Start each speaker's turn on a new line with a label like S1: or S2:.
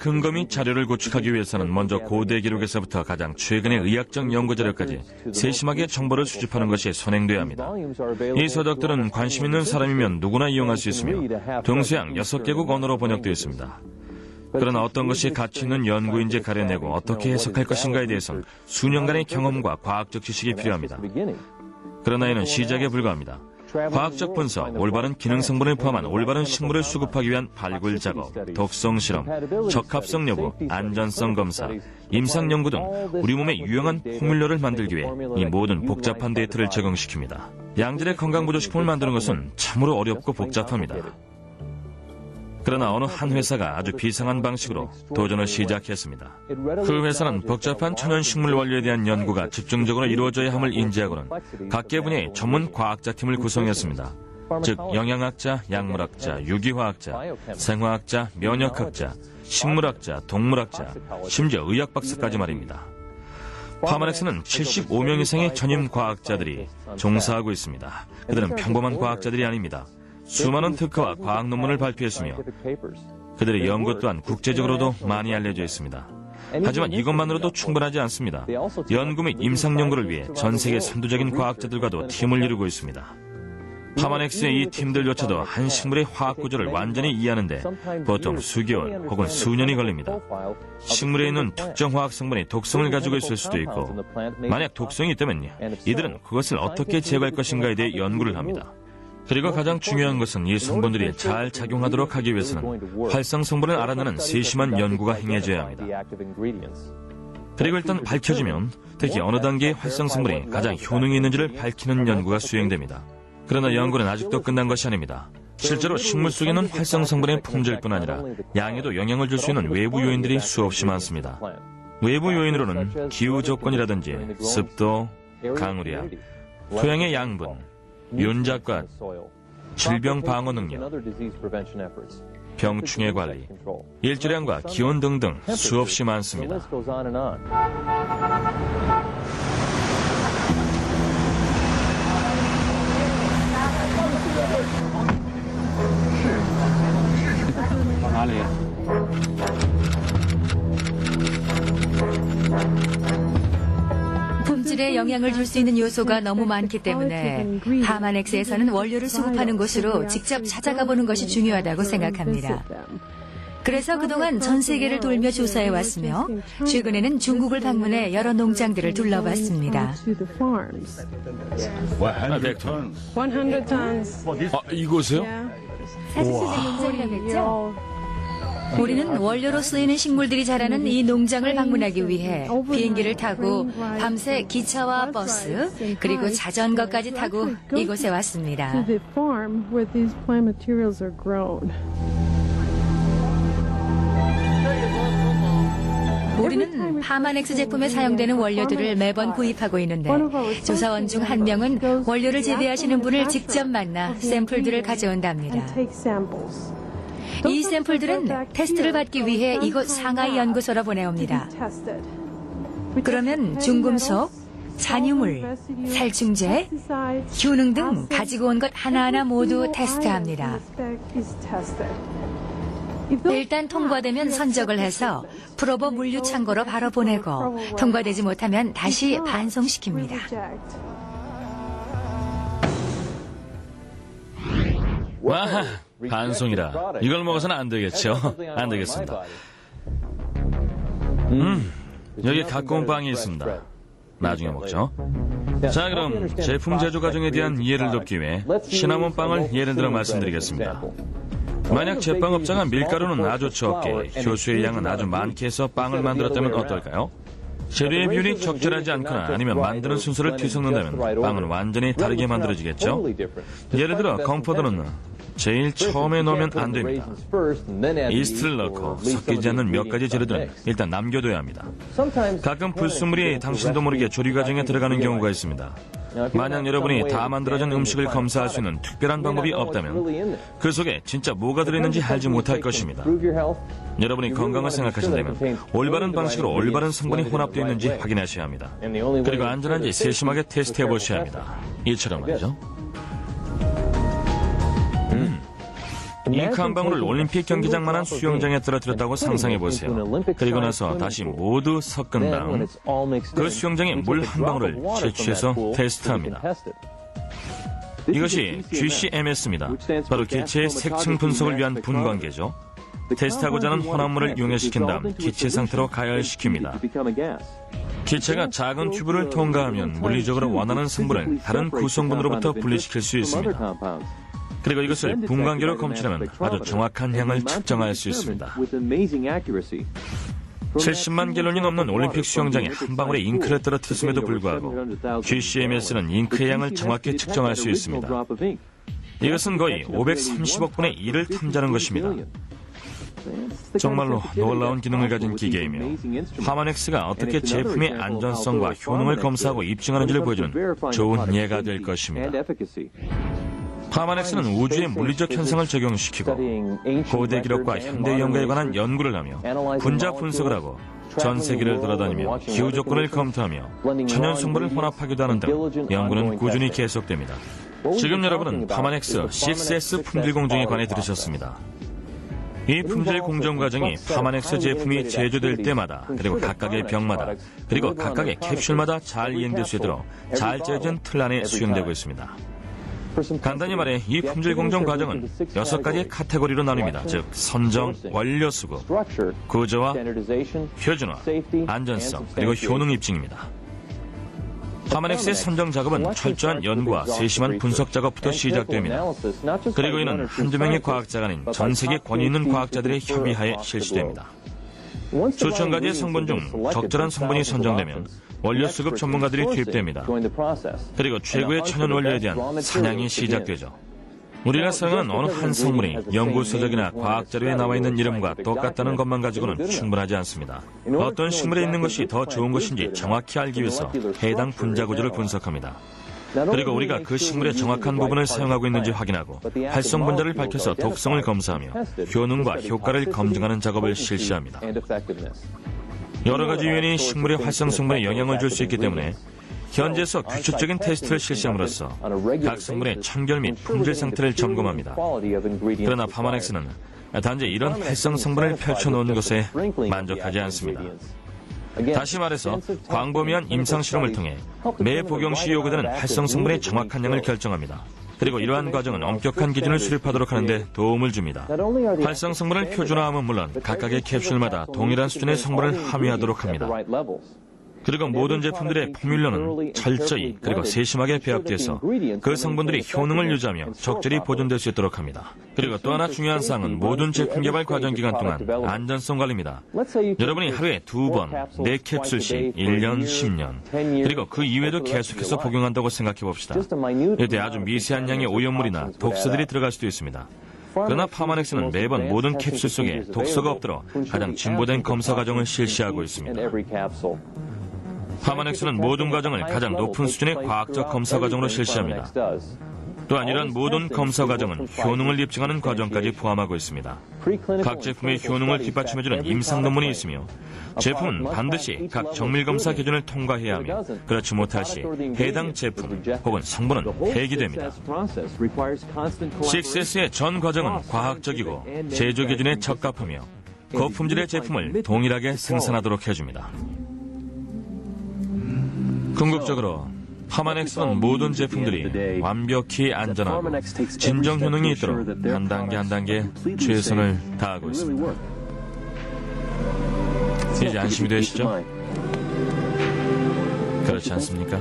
S1: 근거 및 자료를 구축하기 위해서는 먼저 고대 기록에서부터 가장 최근의 의학적 연구 자료까지 세심하게 정보를 수집하는 것이 선행돼야 합니다. 이 서적들은 관심 있는 사람이면 누구나 이용할 수 있으며 동서양 6개국 언어로 번역되어 있습니다. 그러나 어떤 것이 가치 있는 연구인지 가려내고 어떻게 해석할 것인가에 대해서는 수년간의 경험과 과학적 지식이 필요합니다. 그러나 이는 시작에 불과합니다. 과학적 분석, 올바른 기능 성분을 포함한 올바른 식물을 수급하기 위한 발굴 작업, 독성 실험, 적합성 여부, 안전성 검사, 임상 연구 등 우리 몸에 유용한 포뮬러를 만들기 위해 이 모든 복잡한 데이터를 적용시킵니다. 양질의 건강보조식품을 만드는 것은 참으로 어렵고 복잡합니다. 그러나 어느 한 회사가 아주 비상한 방식으로 도전을 시작했습니다. 그 회사는 복잡한 천연식물 원료에 대한 연구가 집중적으로 이루어져야 함을 인지하고는 각계 분야의 전문 과학자팀을 구성했습니다. 즉 영양학자, 약물학자, 유기화학자, 생화학자, 면역학자, 식물학자, 동물학자, 심지어 의학박사까지 말입니다. 파마넥스는 75명 이상의 전임 과학자들이 종사하고 있습니다. 그들은 평범한 과학자들이 아닙니다. 수많은 특허와 과학 논문을 발표했으며 그들의 연구 또한 국제적으로도 많이 알려져 있습니다. 하지만 이것만으로도 충분하지 않습니다. 연구 및 임상 연구를 위해 전 세계 선두적인 과학자들과도 팀을 이루고 있습니다. 파마넥스의 이 팀들조차도 한 식물의 화학 구조를 완전히 이해하는데 보통 수개월 혹은 수년이 걸립니다. 식물에 있는 특정 화학 성분이 독성을 가지고 있을 수도 있고 만약 독성이 있다면 이들은 그것을 어떻게 제거할 것인가에 대해 연구를 합니다. 그리고 가장 중요한 것은 이 성분들이 잘 작용하도록 하기 위해서는 활성 성분을 알아내는 세심한 연구가 행해져야 합니다. 그리고 일단 밝혀지면 특히 어느 단계의 활성 성분이 가장 효능이 있는지를 밝히는 연구가 수행됩니다. 그러나 연구는 아직도 끝난 것이 아닙니다. 실제로 식물 속에 있는 활성 성분의 품질뿐 아니라 양에도 영향을 줄 수 있는 외부 요인들이 수없이 많습니다. 외부 요인으로는 기후 조건이라든지 습도, 강우량, 토양의 양분, 윤작과 질병 방어 능력, 병충해 관리, 일조량과 기온 등등 수없이 많습니다.
S2: 품질에 영향을 줄 수 있는 요소가 너무 많기 때문에 파마넥스에서는 원료를 수급하는 곳으로 직접 찾아가 보는 것이 중요하다고 생각합니다. 그래서 그동안 전 세계를 돌며 조사해 왔으며 최근에는 중국을 방문해 여러 농장들을 둘러봤습니다.
S3: 100 tons.
S1: 이곳에요?
S2: 농장이라겠죠? 우리는 원료로 쓰이는 식물들이 자라는 이 농장을 방문하기 위해 비행기를 타고 밤새 기차와 버스 그리고 자전거까지 타고 이곳에 왔습니다. 우리는 파마넥스 제품에 사용되는 원료들을 매번 구입하고 있는데 조사원 중 한 명은 원료를 재배하시는 분을 직접 만나 샘플들을 가져온답니다. 이 샘플들은 테스트를 받기 위해 이곳 상하이 연구소로 보내옵니다. 그러면 중금속, 잔유물, 살충제, 효능 등 가지고 온 것 하나하나 모두 테스트합니다. 일단 통과되면 선적을 해서 프로버 물류 창고로 바로 보내고 통과되지 못하면 다시 반송시킵니다.
S1: 와, 반송이라. 이걸 먹어서는 안 되겠죠? 안 되겠습니다. 여기 가까운 빵이 있습니다. 나중에 먹죠. 자, 그럼 제품 제조 과정에 대한 이해를 돕기 위해 시나몬 빵을 예를 들어 말씀드리겠습니다. 만약 제빵업자가 밀가루는 아주 적게, 효소의 양은 아주 많게 해서 빵을 만들었다면 어떨까요? 재료의 비율이 적절하지 않거나 아니면 만드는 순서를 뒤섞는다면 빵은 완전히 다르게 만들어지겠죠? 예를 들어 건포도는 제일 처음에 넣으면 안 됩니다. 이스트를 넣고 섞이지 않는 몇 가지 재료들은 일단 남겨둬야 합니다. 가끔 불순물이 당신도 모르게 조리 과정에 들어가는 경우가 있습니다. 만약 여러분이 다 만들어진 음식을 검사할 수 있는 특별한 방법이 없다면 그 속에 진짜 뭐가 들어있는지 알지 못할 것입니다. 여러분이 건강을 생각하신다면 올바른 방식으로 올바른 성분이 혼합되어 있는지 확인하셔야 합니다. 그리고 안전한지 세심하게 테스트해 보셔야 합니다. 이처럼 말이죠. 잉크 한 방울을 올림픽 경기장만한 수영장에 떨어뜨렸다고 상상해보세요. 그리고 나서 다시 모두 섞은 다음 그 수영장에 물 한 방울을 채취해서 테스트합니다. 이것이 GCMS입니다. 바로 기체의 색층 분석을 위한 분광계죠. 테스트하고자 하는 혼합물을 용해시킨 다음 기체 상태로 가열시킵니다. 기체가 작은 튜브를 통과하면 물리적으로 원하는 성분을 다른 구성분으로부터 분리시킬 수 있습니다. 그리고 이것을 분광계로 검출하면 아주 정확한 향을 측정할 수 있습니다. 70만 갤론이 넘는 올림픽 수영장에 한 방울의 잉크를 떨어뜨렸음에도 불구하고 GCMS는 잉크의 양을 정확히 측정할 수 있습니다. 이것은 거의 530억 분의 1을 탐지하는 것입니다. 정말로 놀라운 기능을 가진 기계이며 파마넥스가 어떻게 제품의 안전성과 효능을 검사하고 입증하는지를 보여주는 좋은 예가 될 것입니다. 파마넥스는 우주의 물리적 현상을 적용시키고 고대 기록과 현대 연구에 관한 연구를 하며 분자 분석을 하고 전 세계를 돌아다니며 기후 조건을 검토하며 천연 성분을 혼합하기도 하는 등 연구는 꾸준히 계속됩니다. 지금 여러분은 파마넥스 6S 품질 공정에 관해 들으셨습니다. 이 품질 공정 과정이 파마넥스 제품이 제조될 때마다 그리고 각각의 병마다 그리고 각각의 캡슐마다 잘 이행될 수 있도록 잘 짜여진 틀 안에 수행되고 있습니다. 간단히 말해 이 품질 공정 과정은 6가지의 카테고리로 나뉩니다. 즉 선정, 원료 수급, 구조화, 표준화, 안전성, 그리고 효능 입증입니다. 파마넥스의 선정 작업은 철저한 연구와 세심한 분석 작업부터 시작됩니다. 그리고 이는 한두 명의 과학자가 아닌 전 세계 권위 있는 과학자들의 협의하에 실시됩니다. 수천 가지의 성분 중 적절한 성분이 선정되면 원료 수급 전문가들이 투입됩니다. 그리고 최고의 천연 원료에 대한 사냥이 시작되죠. 우리가 사용하는 어느 한 성분이 연구서적이나 과학자료에 나와 있는 이름과 똑같다는 것만 가지고는 충분하지 않습니다. 어떤 식물에 있는 것이 더 좋은 것인지 정확히 알기 위해서 해당 분자 구조를 분석합니다. 그리고 우리가 그 식물의 정확한 부분을 사용하고 있는지 확인하고 활성 분자를 밝혀서 독성을 검사하며 효능과 효과를 검증하는 작업을 실시합니다. 여러 가지 요인이 식물의 활성 성분에 영향을 줄 수 있기 때문에 현지에서 규칙적인 테스트를 실시함으로써 각 성분의 청결 및 품질 상태를 점검합니다. 그러나 파마넥스는 단지 이런 활성 성분을 펼쳐놓은 것에 만족하지 않습니다. 다시 말해서 광범위한 임상실험을 통해 매 복용 시 요구되는 활성 성분의 정확한 양을 결정합니다. 그리고 이러한 과정은 엄격한 기준을 수립하도록 하는데 도움을 줍니다. 활성 성분을 표준화하면 물론 각각의 캡슐마다 동일한 수준의 성분을 함유하도록 합니다. 그리고 모든 제품들의 포뮬러는 철저히 그리고 세심하게 배합돼서 그 성분들이 효능을 유지하며 적절히 보존될 수 있도록 합니다. 그리고 또 하나 중요한 사항은 모든 제품 개발 과정 기간 동안 안전성 관리입니다. 여러분이 하루에 2번, 4캡슐씩 1년, 10년, 그리고 그 이외에도 계속해서 복용한다고 생각해 봅시다. 이때 아주 미세한 양의 오염물이나 독소들이 들어갈 수도 있습니다. 그러나 파마넥스는 매번 모든 캡슐 속에 독소가 없도록 가장 진보된 검사 과정을 실시하고 있습니다. 파마넥스는 모든 과정을 가장 높은 수준의 과학적 검사 과정으로 실시합니다. 또한 이러한 모든 검사 과정은 효능을 입증하는 과정까지 포함하고 있습니다. 각 제품의 효능을 뒷받침해주는 임상 논문이 있으며 제품은 반드시 각 정밀검사 기준을 통과해야 하며 그렇지 못할 시 해당 제품 혹은 성분은 폐기됩니다. 6S의 전 과정은 과학적이고 제조 기준에 적합하며 고품질의 제품을 동일하게 생산하도록 해줍니다. 궁극적으로 파마넥스는 모든 제품들이 완벽히 안전하고 진정 효능이 있도록 한 단계 한 단계 최선을 다하고 있습니다. 이제 안심이 되시죠? 그렇지 않습니까?